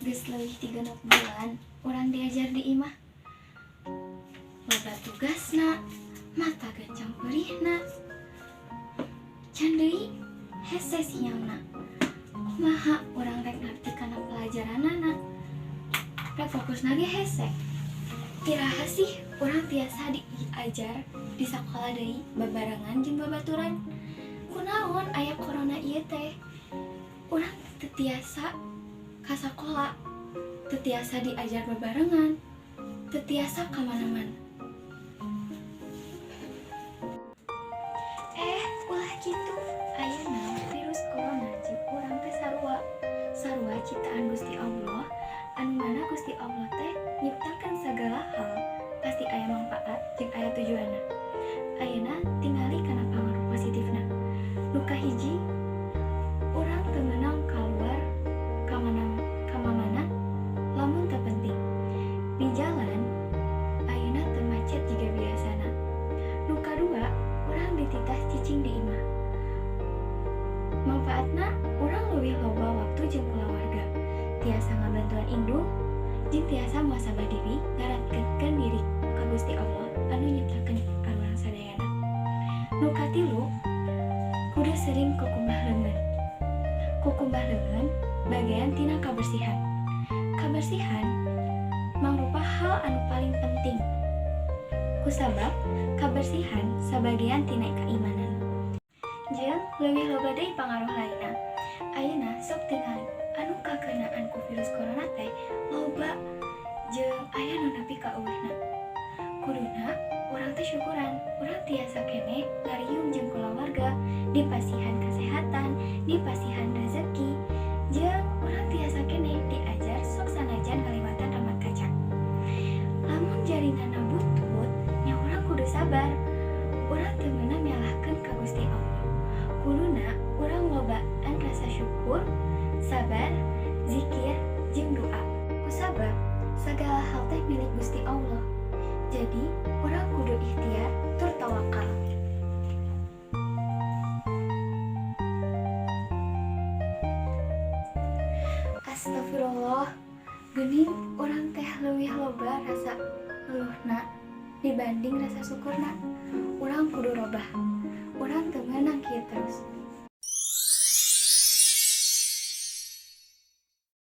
Geus leuwih 3 bulan urang diajar di imah. Loba tugasna, mata gancang perihna. Can deui hese siangna. Kumaha urang rek ngarti kana pelajaranana? Rek fokusna ge hese. Iraha sih urang tiasa diajar di sakola deui babarengan jeung babaturan. Kunaon aya corona ieu teh? Urang teu tiasa ka sakola, teu tiasa diajar babarengan, teu tiasa ka mana-mana. Ulah kitu, ayeuna virus corona jeung urang teh sarua ciptaan Gusti Allah, anu mana Gusti Allah teh nyiptakeun sagala hal pasti aya manfaat jeung aya tujuanna. Ayeuna tingali kana pangaruh positifna. Nu kahiji, urang teu meunang kaluar ka mana lamun teu penting. Di jalan ayeuna teu macet jiga biasana. Nu kadua, urang dititah cicing di imah. Manfaatna urang leuwih loba waktu jeung kulawarga. Tiasa ngabantuan indung jeung tiasa muasabah diri ngaratkeun diri ka Gusti Allah anu nyiptakeun urang sadayana. Nu katilu, kudu sering kukumbah leungeun. Kukumbah leungeun bagian tina kabersihan. Kabersihan mangrupa hal anu paling penting. Kusabab kabersihan sabagian tina keimanan. Jeung leuwih loba deui pangaruh lainna. Ayeuna sok tingali anu kakeunaan ku virus corona teh loba jeung aya nu nepi ka eueuhna. Kuduna urang teh syukuran urang tiasa keneh ngariung jeung kulawarga, dipasihan kesehatan, dipasihan rezeki, jeung urang tiasa keneh diajar sok sanajan ngaliwatan ramat kaca. Lamun jaringanna butut, nya urang kudu sabar. Urang teu meunang nyalahkeun ka Gusti Allah. Kuduna urang lobaan rasa syukur, sabar, zikir, jeung doa. Kusabab sagala hal teh milik Gusti Allah. Jadi urang kudu ikhtiar tur tawakal. Astagfirullah, geuning urang teh leuwih loba rasa leuhna dibanding rasa syukurna. Urang kudu robah. Urang teu meunang kieu terus.